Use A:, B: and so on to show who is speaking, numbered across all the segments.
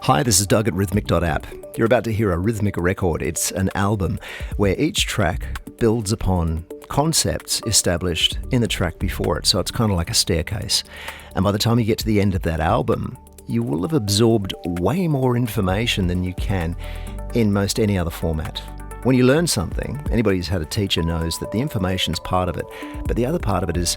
A: Hi, this is Doug at RTHMIC.app. You're about to hear a RTHMIC Record. It's an album where each track builds upon concepts established in the track before it, so it's kind of like a staircase. And by the time you get to the end of that album, you will have absorbed way more information than you can in most any other format. When you learn something, anybody who's had a teacher knows that the information's part of it, but the other part of it is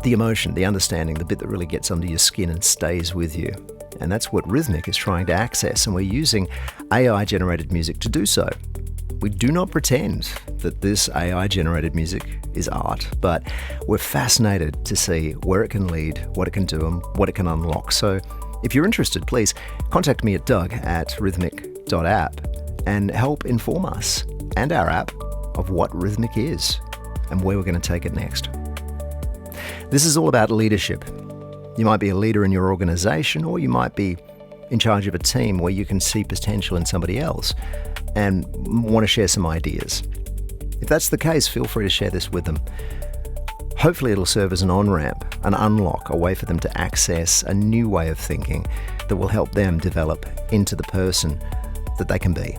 A: the emotion, the understanding, the bit that really gets under your skin and stays with you. And that's what RTHMIC is trying to access, and we're using AI-generated music to do so. We do not pretend that this AI-generated music is art, but we're fascinated to see where it can lead, what it can do, and what it can unlock. So if you're interested, please contact me at doug@rtHMIC.app and help inform us and our app of what RTHMIC is and where we're going to take it next. This is all about leadership. You might be a leader in your organization, or you might be in charge of a team where you can see potential in somebody else and want to share some ideas. If that's the case, feel free to share this with them. Hopefully it'll serve as an on-ramp, an unlock, a way for them to access a new way of thinking that will help them develop into the person that they can be.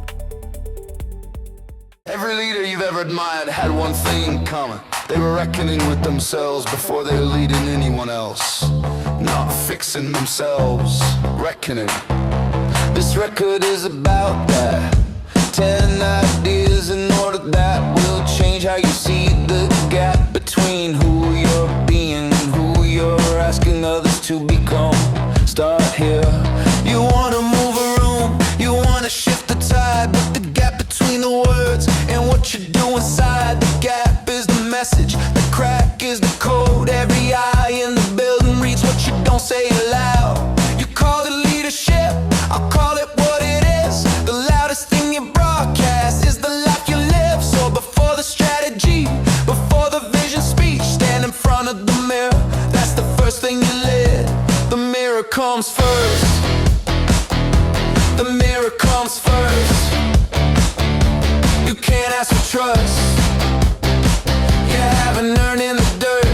B: Every leader you've ever admired had one thing in common. They were reckoning with themselves before they were leading anyone else. Not fixing themselves, reckoning. This record is about that. 10 ideas in order that will change how you see the gap between who you're being and who you're asking others to become. Start here. You wanna move a room, you wanna shift the tide, but the gap between the words and what you do inside the gap is the message. The crack is the code. Every eye in the building reads what you don't say aloud. You call it leadership, I'll call it what it is. The loudest thing you broadcast is the life you live. So before the strategy, before the vision speech, stand in front of the mirror. That's the first thing you lit. The mirror comes first. The mirror comes first. You can't ask for trust. You haven't earned in the dirt.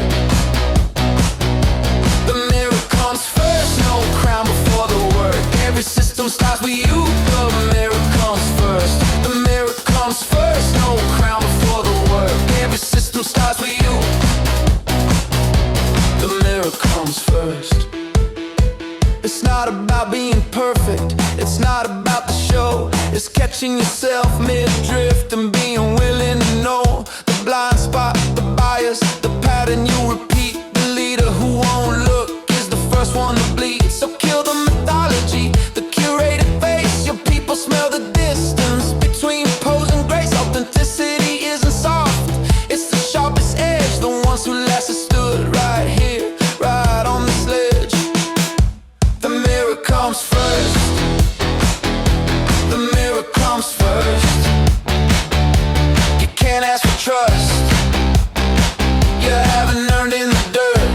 B: The mirror comes first. No crown before the work. Every system starts with you. The mirror comes first. The mirror comes first. No crown before the work. Every system starts with you. The mirror comes first. It's not about being perfect. It's not about the show. It's catching yourself mid-drift and being willing to know the blind spot, the bias, the pattern you repeat. The leader who won't look is the first one to bleed. So kill the mythology, the curated face. Your people smell the distance between pose and grace. Authenticity isn't soft, it's the sharpest edge. The ones who last have stood right here, right on this ledge. The mirror comes first. The mirror comes first. You can't ask for trust. You haven't earned in the dirt.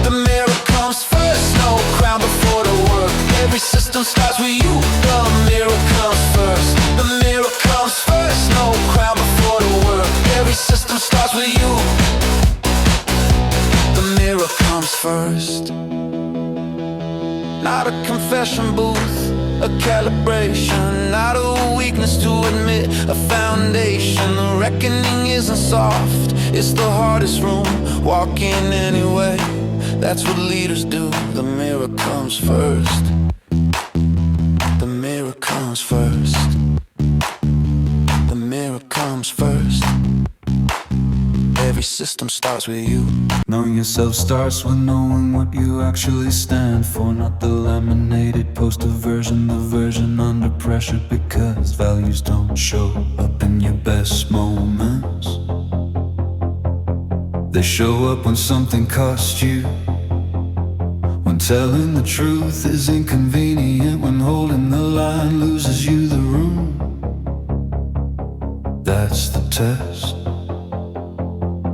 B: The mirror comes first. No crown before the work. Every system starts with you. The mirror comes first. The mirror comes first. No crown before the work. Every system starts with you. The mirror comes first. Not a confession booth, a calibration. Not a weakness to admit, a foundation. The reckoning isn't soft, it's the hardest room. Walk in anyway, that's what leaders do. The mirror comes first. The mirror comes first. The mirror comes first. Every system starts with you.
C: Knowing yourself starts with knowing what you actually stand for. Not the laminated poster version, the version under pressure. Because values don't show up in your best moments. They show up when something costs you. When telling the truth is inconvenient. When holding the line loses you the room. That's the test.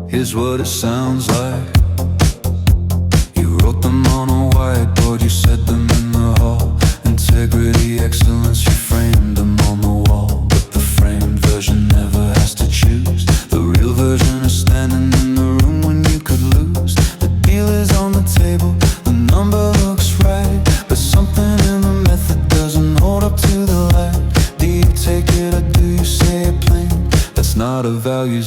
C: Here's what it sounds like. You wrote them on a whiteboard, you said them in the hall. Integrity, excellence, you framed them on the wall. But the framed version never has to choose. The real version is standing in the room when you could lose. The deal is on the table, the number looks right, but something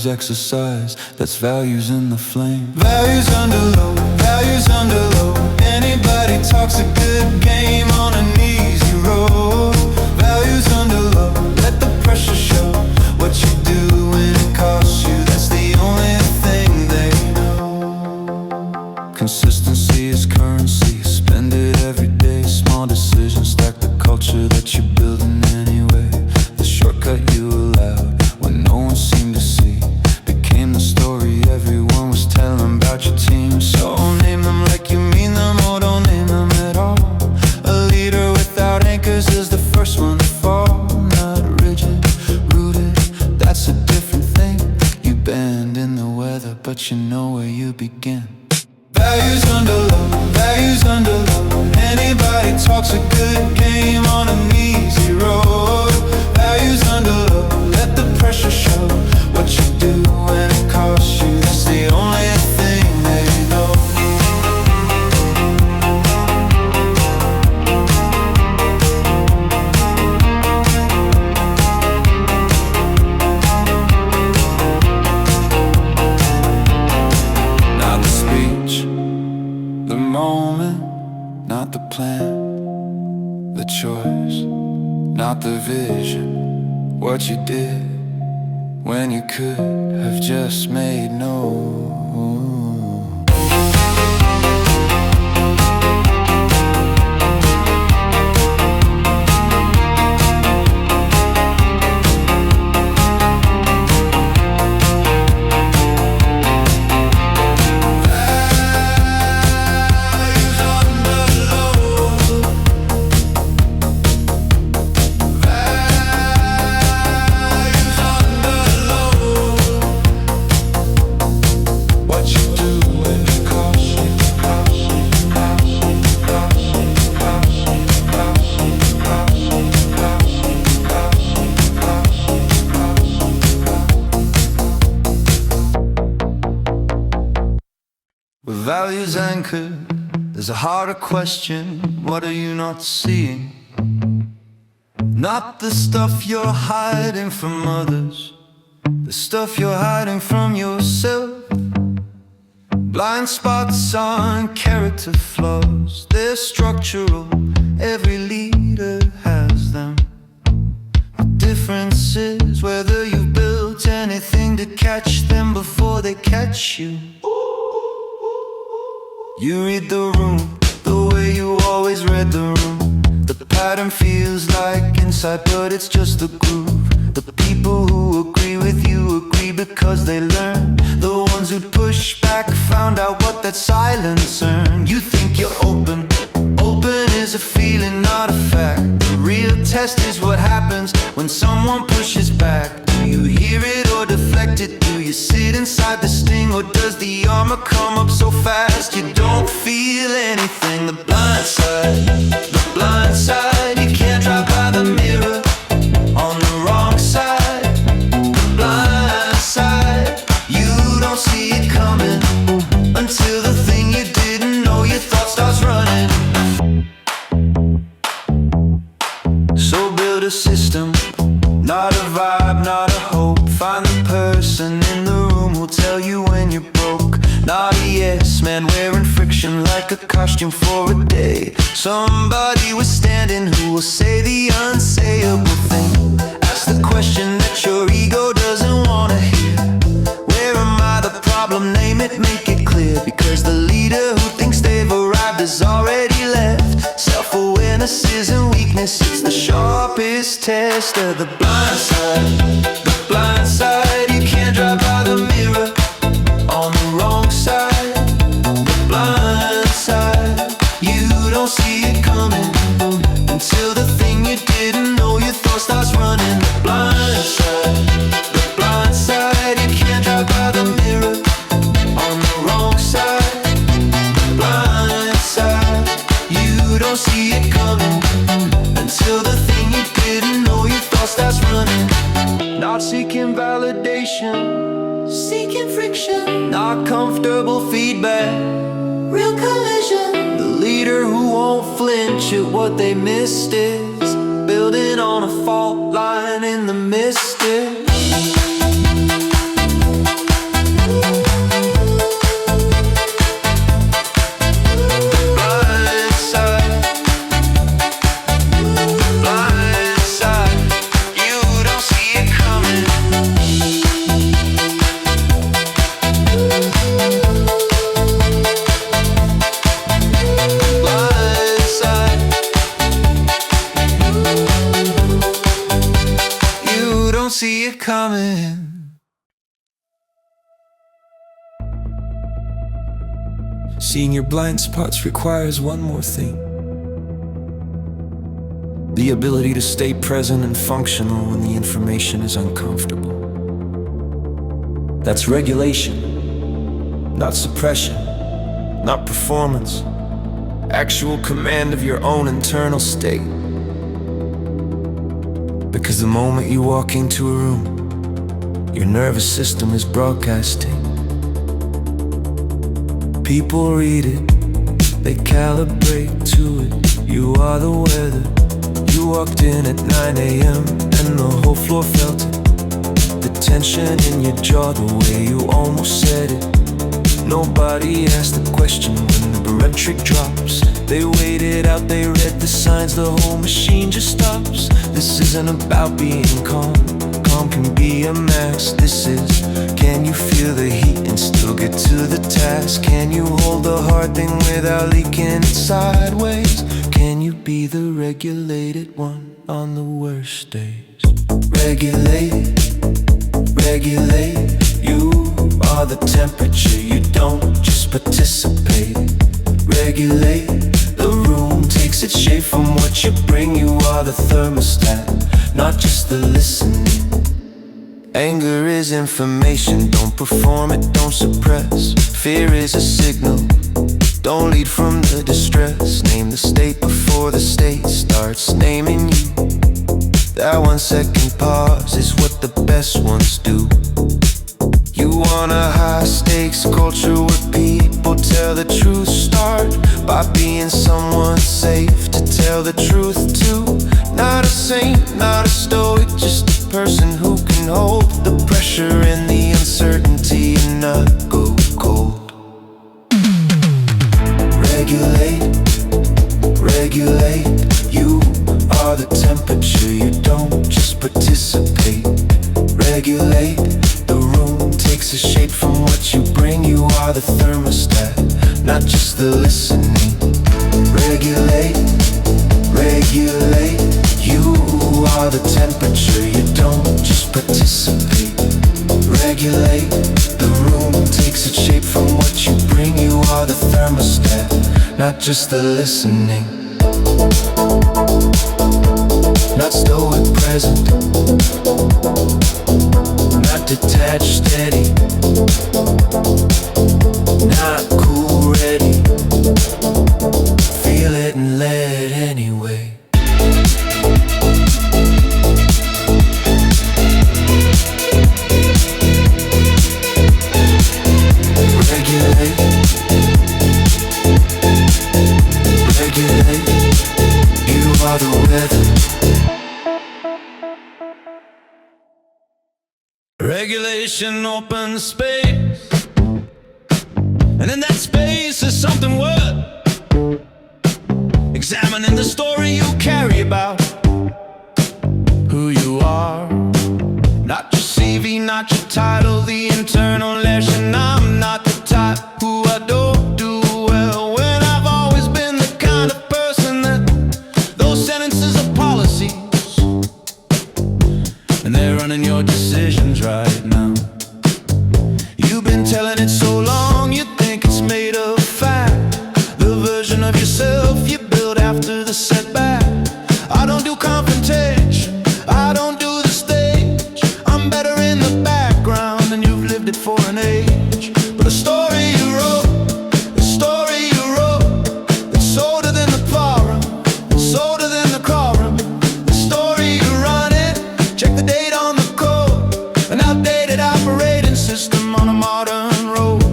C: values exercise, that's values in the flame. Values under load, values under load. Anybody talks a good game on an easy road. Values under load, let the pressure show. What you do when it costs you, that's the only thing they know. Consistency is currency, spend it every day. Small decisions stack the culture that you're building anyway. The shortcut you allowed when no one seemed to see became the story everyone was telling about your team. So name them like you mean them, or don't name them at all. A leader without anchors is the first one to fall. Not rigid, rooted, that's a different thing. You bend in the weather, but you know where you begin. Values under load, values under load. Anybody talks a good game on an easy road. Values under load, let the pressure show. What you do when it costs you, that's the only thing they know. Not the speech, the moment, not the plan, the choice, not the vision. What you did when you could have just made no. With values anchored, there's a harder question. What are you not seeing? Not the stuff you're hiding from others, the stuff you're hiding from yourself. Blind spots aren't character flaws, they're structural, every leader has them. The difference is whether you've built anything to catch them before they catch you. You read the room the way you always read the room. The pattern feels like insight, but it's just a groove. The people who agree with you agree because they learn. The ones who push back found out what that silence earned. You think you're open, open is a feeling, not a fact. The real test is what happens when someone pushes back. Do you hear it or deflect it? Do you sit inside the sting, or does the armor come up so fast you don't feel anything? The blind side, you can't drive by the mirror on the wrong side. The blind side, you don't see it coming until the thing you didn't know your thought starts running. So build a system, not a vibe, not a hope. Find the person in the room who'll tell you when you're broke. Not a yes man wearing friction like a costume for a day. Somebody was standing who will say the unsayable thing. Ask the question that your ego doesn't wanna hear. Where am I the problem? Name it, make it clear. Because the leader who thinks they've arrived has already left. Self-awareness isn't weakness, it's the sharpest test of the blind side. The blind side, you can't drive by the mirror on the wrong side. The blind side, you don't see it coming until the thing you didn't know your thought starts running. The blind side, you can't drive by the mirror on the wrong side. The blind side, you don't see it coming until the thing you didn't know your thought starts running. Not seeking validation, seeking friction. Not comfortable feedback, real collision. The leader who won't flinch at what they missed is building on a fault line in the mystic. coming. Seeing your blind spots requires one more thing: the ability to stay present and functional when the information is uncomfortable. That's regulation, not suppression, not performance. Actual command of your own internal state. Because the moment you walk into a room, your nervous system is broadcasting. People read it, they calibrate to it. You are the weather. You walked in at 9 a.m. and the whole floor felt it. The tension in your jaw, the way you almost said it. Nobody asked the question when the barometric drops. They waited out, they read the signs, the whole machine just stops. This isn't about being calm. Calm can be a max. This is, can you feel the heat and still get to the task? Can you hold the hard thing without leaking it sideways? Can you be the regulated one on the worst days? Regulate, regulate. You are the temperature, you don't just participate. Regulate, the room takes its shape from what you bring. You are the thermostat, not just the listening. Anger is information, don't perform it, don't suppress. Fear is a signal, don't lead from the distress. Name the state before the state starts naming you. That 1 second pause is what the best ones do. You want a high stakes culture where people tell the truth. Start by being someone safe to tell the truth to. Not a saint, not a stoic, just a person who can hold the pressure and the uncertainty and not go cold. Regulate, regulate. You are the temperature, you don't just participate. Regulate, the room takes a shape from what you bring. You are the thermostat, not just the listening. Regulate, regulate. You are the temperature, you don't just participate. Regulate, the room takes its shape from what you bring. You are the thermostat, not just the listening. Not stoic present, not detached steady, not cool ready. Feel it and let it anyway. Regulate, regulate. You are the weather. Regulation opens space, and in that space is something worth examining. The story you carry about who you are, not your CV, not your title, the internal lesson. I'm not the type who I don't do well, when I've always been the kind of person that those sentences are policies, and they're running your decisions right now. You've been telling it so long, you think it's made of fact. The version of yourself you build after the setback. I don't do confrontation, I don't do the stage. I'm better in the background, and you've lived it for an age. But a story you wrote, a story you wrote, it's older than the forum, it's older than the quorum. The story you're running, check the date on the code, an outdated operating system on a modern road.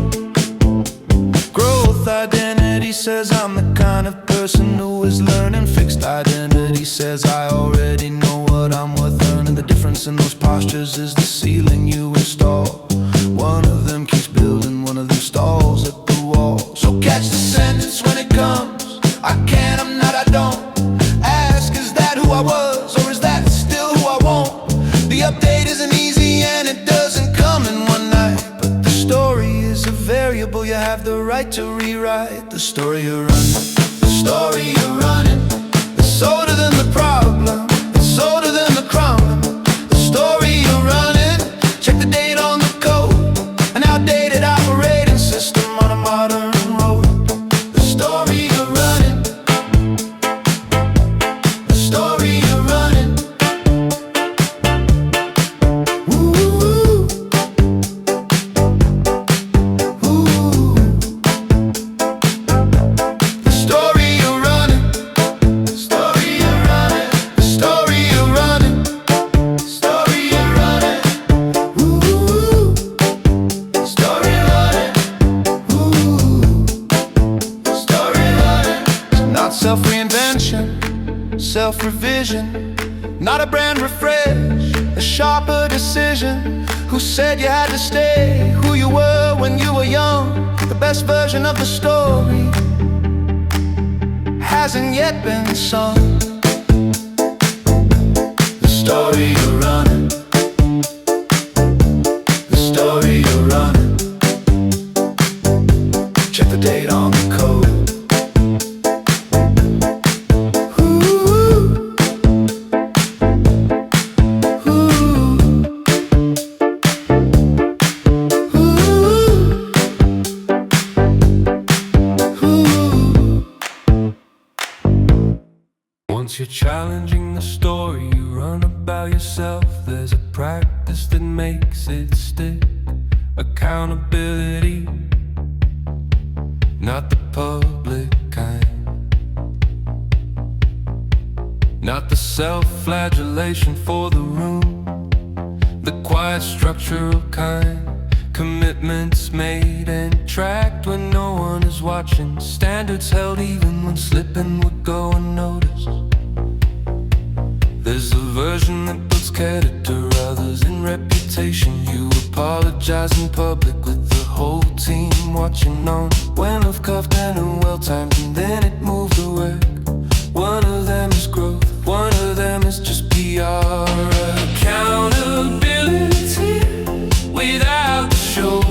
C: Growth identity says I'm the kind of person who is learning. Fixed identity says I already know what I'm worth earning. The difference in those postures is the ceiling you install. One of them keeps building, one of them stalls at the wall. So catch the sentence when it comes. I can, I'm not, I don't. Ask, is that who I was, or is that still who I want? The update isn't easy and it doesn't come in one night, but the story is a variable you have the right to rewrite. The story you're running, the story you're running, it's older than the problem, it's older than the crime. The story you're running,
B: Not self-reinvention, self-revision. Not a brand refresh, a sharper decision. Who said you had to stay who you were when you were young? The best version of the story hasn't yet been sung. The story you're running, the story you're running. Check the date on the code.
C: Once you're challenging the story you run about yourself, there's a practice that makes it stick. Accountability, not the public kind, not the self-flagellation for the room, the quiet structural kind. Commitments made and tracked when no one is watching. Standards held even when slipping would go unnoticed. There's a version that puts credit to others in reputation. You apologize in public with the whole team watching on. When I've cuffed and well-timed and then it moved to work. One of them is growth, one of them is just PR. Accountability without the show,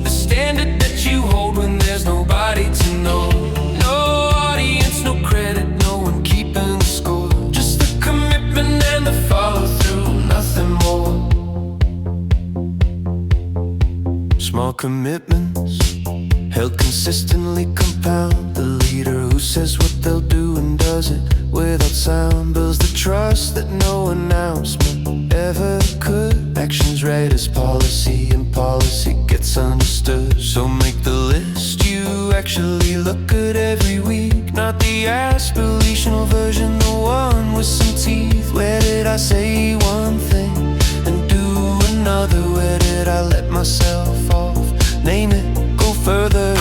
C: the standard that you hold when there's nobody to know. No audience, no credit, no one keeping the score. Just the commitment and the follow-through, nothing more. Small commitments held consistently compound. The leader who says what they'll do and does it without sound builds the trust that no announcement ever could. Actions read as policy and policy gets understood. So make the list you actually look at every week, not the aspirational version, the one with some teeth. Where did I say one thing and do another? Where did I let myself off? Name it, go further.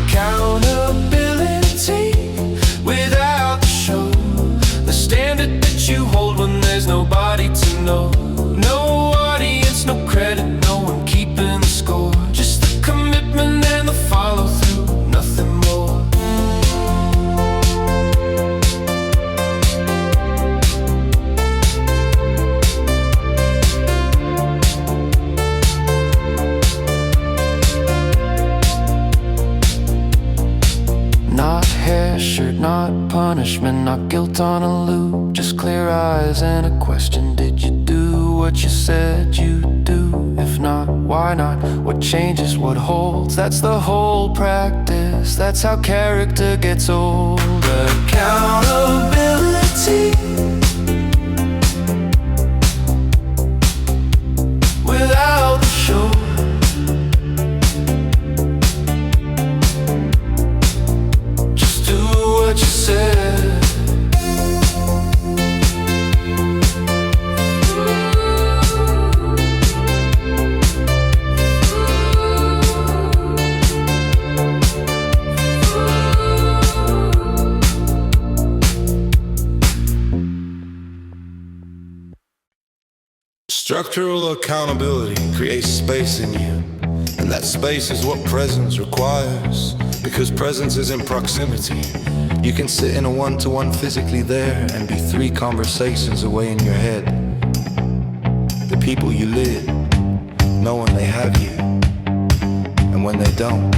C: Accountability without the show, the standard that you hold when there's nobody to know. No audience, no credit, no one keeping the score. Just the commitment and the follow-through, nothing more. Not hair shirt, not punishment, not guilt on a loop. Just clear eyes and a question. Did you do what you said you'd do? If not, why not? What changes, what holds? That's the whole practice. That's how character gets old. Accountability without the show, just do what you said.
B: Structural accountability creates space in you, and that space is what presence requires. Because presence is in proximity. You can sit in a one-to-one physically there and be 3 conversations away in your head. The people you live know when they have you and when they don't,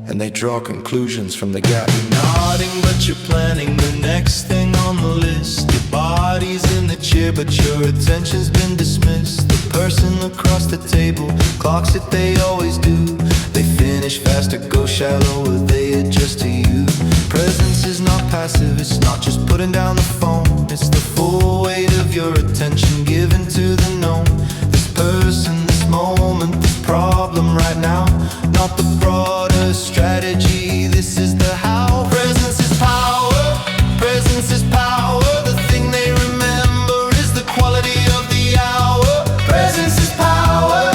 B: and they draw conclusions from the gap. You're nodding but you're planning the next thing on the list. Your body's in the chair but your attention's been dismissed. The person across the table clocks it, they always do. They finish faster, go shallower, they adjust to you. Presence is not passive, it's not just putting down the phone. It's the full weight of your attention given to the known. This person, this moment, this problem right now, not the broader strategy, this is the how. Presence is power, presence is power. The thing they remember is the quality of the hour. Presence is power,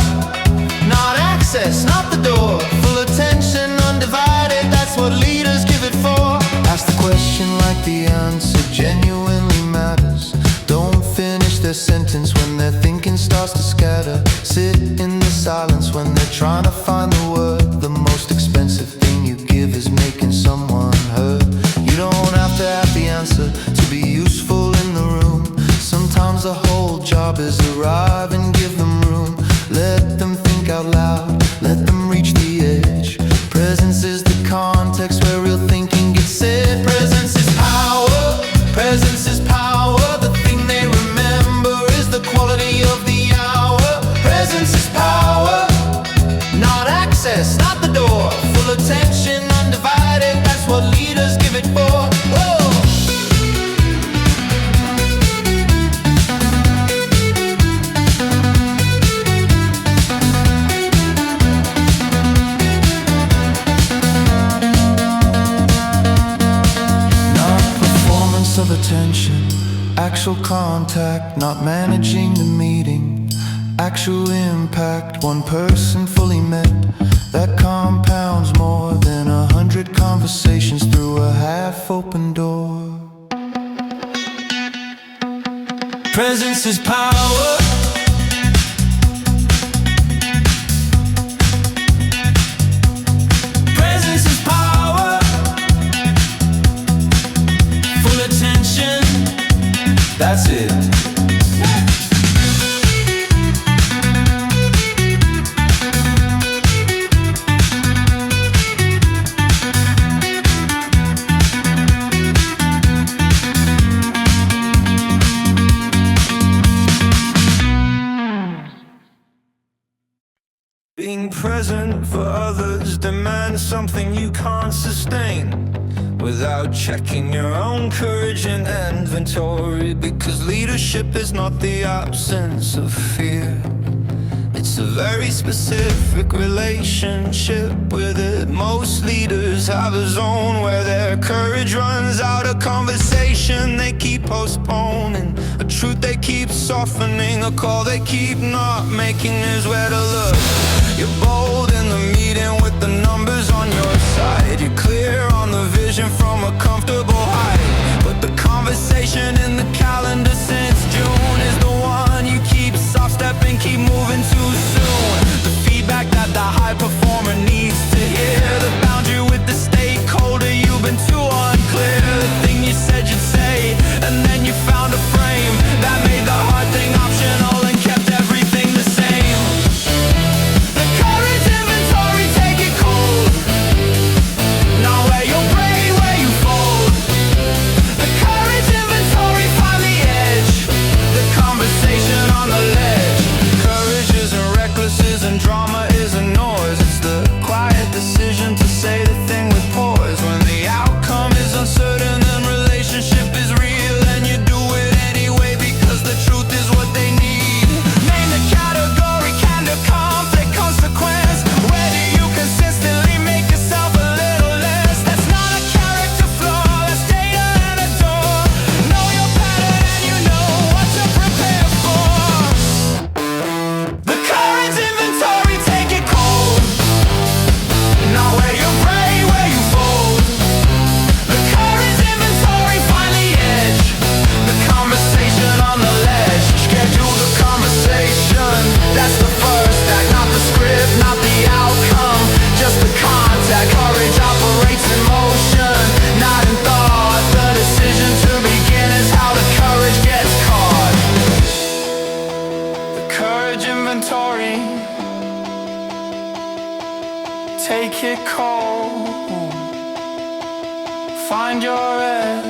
B: not access, not the door. Full attention, undivided, that's what leaders give it for.
D: Actual contact, not managing the meeting. Actual impact, one person fully met. That compounds more than 100 conversations through a half-open door.
C: Presence is power. Presence is power. Full attention. That's it.
E: Being present for others demands something you can't sustain without checking your own courage and inventory. Because leadership is not the absence of fear. It's a very specific relationship with it. Most leaders have a zone where their courage runs out. A conversation they keep postponing, a truth they keep softening, a call they keep not making is where to look. You're bold in the meeting with the numbers on your side. You're clear on the vision from a comfortable height. But the conversation in the calendar since June is the one you keep soft-stepping, keep moving too soon. The feedback that the high performer needs to hear. The boundary with the stakeholder, you've been too unclear. The thing you said you'd say, and then you found a frame that made the hard thing optional and kept everything the same. The courage inventory, take it cold. Not where you're brave, where you fold. The courage inventory, find the edge. The conversation on the ledge. Courage isn't reckless, isn't drama, isn't noise. It's the quiet decision to say the thing with poise. When the outcome is uncertain and relationship is real, and you do it anyway because the truth is what they need. Name the category, candor, conflict, consequence. Where do you consistently make yourself a little less? That's not a character flaw, that's data and a door. Know your pattern and you know what to prepare for. The courage inventory, take it cold. Not where you're brave, where you fold. The courage inventory, find the edge. The conversation on the ledge. Schedule the conversation. That's the first act, not the script, not the outcome, just the contact. Courage operates in motion, not in thought. The decision to begin is how the courage gets caught. The courage inventory, take it cold. Find your edge.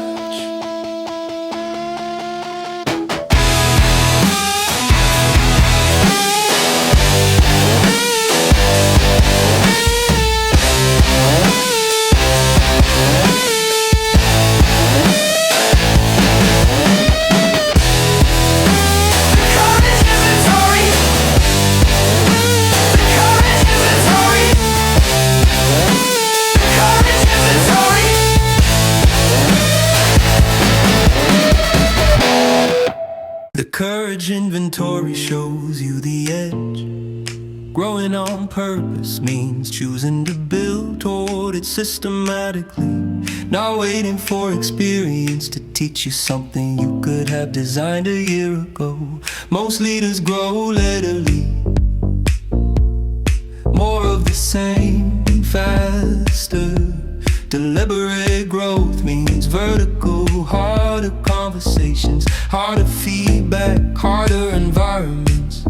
C: The courage inventory shows you the edge. Growing on purpose means choosing to build toward it systematically. Not waiting for experience to teach you something you could have designed a year ago. Most leaders grow laterally. More of the same, faster. Deliberate growth means vertical, harder conversations, harder feedback, harder environments.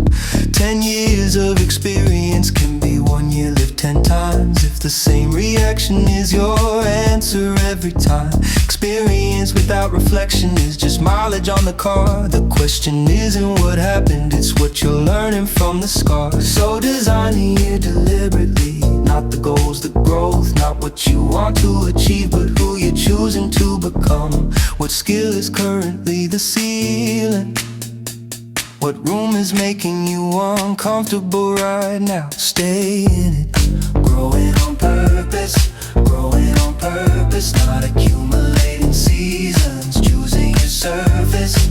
C: 10 years of experience can be 1 year lived 10 times. If the same reaction is your answer every time. Experience without reflection is just mileage on the car. The question isn't what happened, it's what you're learning from the scars. So design the year deliberately, not the goals, the growth, not what you want to achieve, but who you're choosing to become. What skill is currently the ceiling? What room is making you uncomfortable right now? Stay in it. Growing on purpose, growing on purpose, not accumulating seasons, choosing your surface.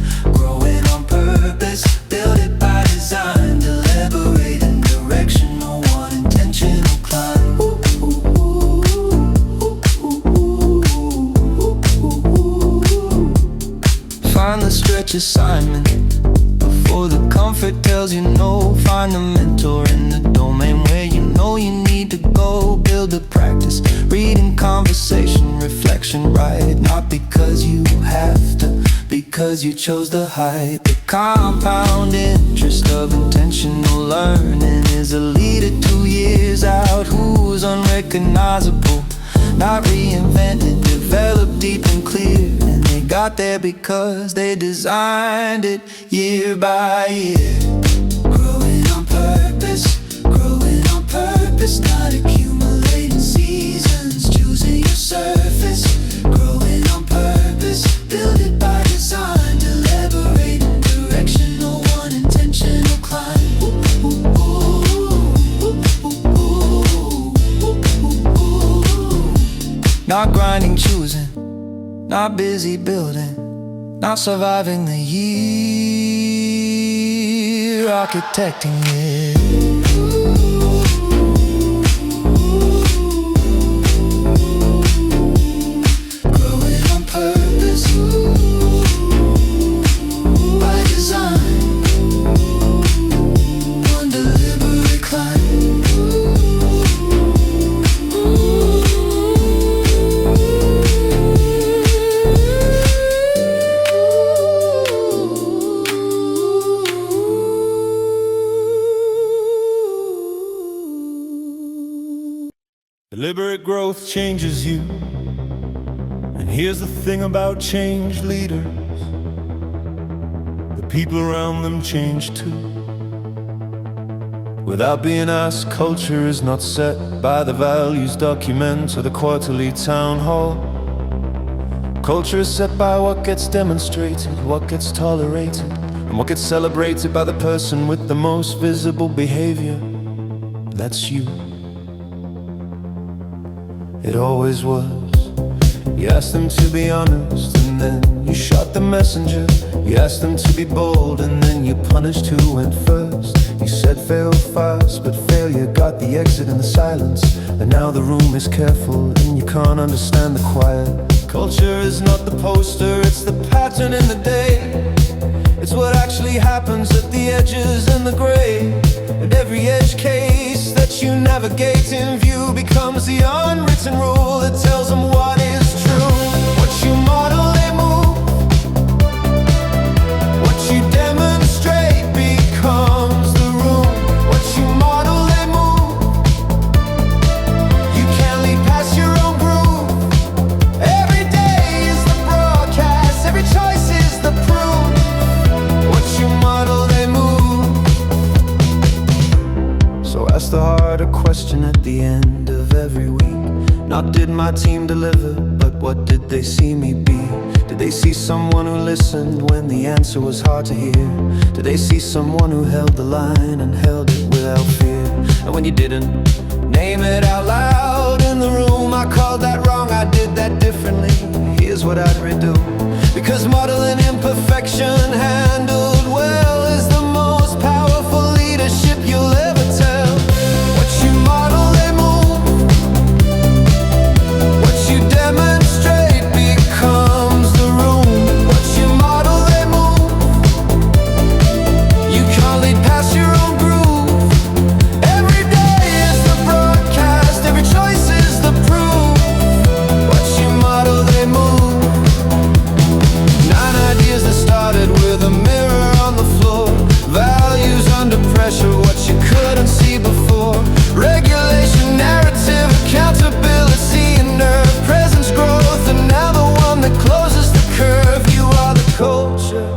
D: research assignment. Before the comfort tells you no, find a mentor in the domain where you know you need to go. Build a practice, reading, conversation, reflection, right? Not because you have to, because you chose the hype. The compound interest of intentional learning is a leader 2 years out who's unrecognizable, not reinvented, developed deep and clear. And they got there because they designed it year by year. Growing on purpose, not accumulating seasons, choosing your surface. Growing on purpose, build it by design, deliberating direction, no one intentional climb. Not grinding, choosing, not busy building, not surviving the year, architecting it. Growing on purpose, by design, one deliberate climb.
E: Deliberate growth changes you. And here's the thing about changed leaders: the people around them change too. Without being asked, culture is not set by the values document or the quarterly town hall. Culture is set by what gets demonstrated, what gets tolerated, and what gets celebrated by the person with the most visible behavior. That's you. It always was. You asked them to be honest, and then you shot the messenger. You asked them to be bold, and then you punished who went first. You said fail fast, but failure got the exit in the silence. And now the room is careful, and you can't understand the quiet. Culture is not the poster, it's the pattern in the day. It's what actually happens at the edges and the gray. At every edge case that you navigate in view becomes the unwritten rule that tells them what is true. What you model, they move. What you demonstrate becomes the room. What you model, they move. You can't lead past your own groove. Every day is the broadcast, every choice is the proof. What you model, they move. So ask the harder question at the end of every week. Not did my team deliver, but what did they see me be? Did they see someone who listened when the answer was hard to hear? Did they see someone who held the line and held it without fear? And when you didn't, name it out loud in the room. I called that wrong, I did that differently. Here's what I'd redo. Because modeling imperfection handled well is the most powerful leadership you'll ever tell. What you model, they move. What you demonstrate becomes the room. What you model, they move. You can't lead past your own groove. Every day is the broadcast, every choice is the proof. What you model, they move. 9 ideas that started with a mirror on the floor. Values under pressure, what you couldn't see before. Regulation, narrative, accountability, and nerve. Presence, growth, and now the one that closes the curve. You are the culture,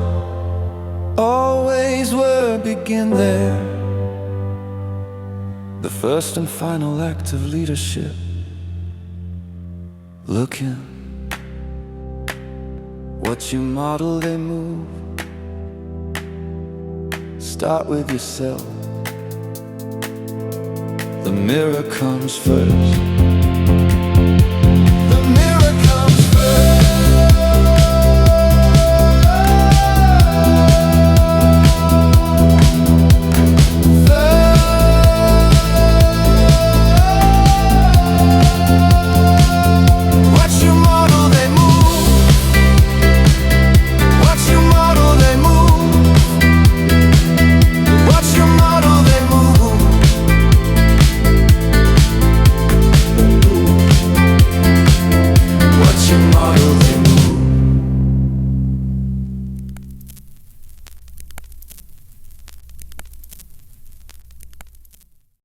E: always were, begin there. The first and final act of leadership. Looking. What you model, they move. Start with yourself. The mirror comes first.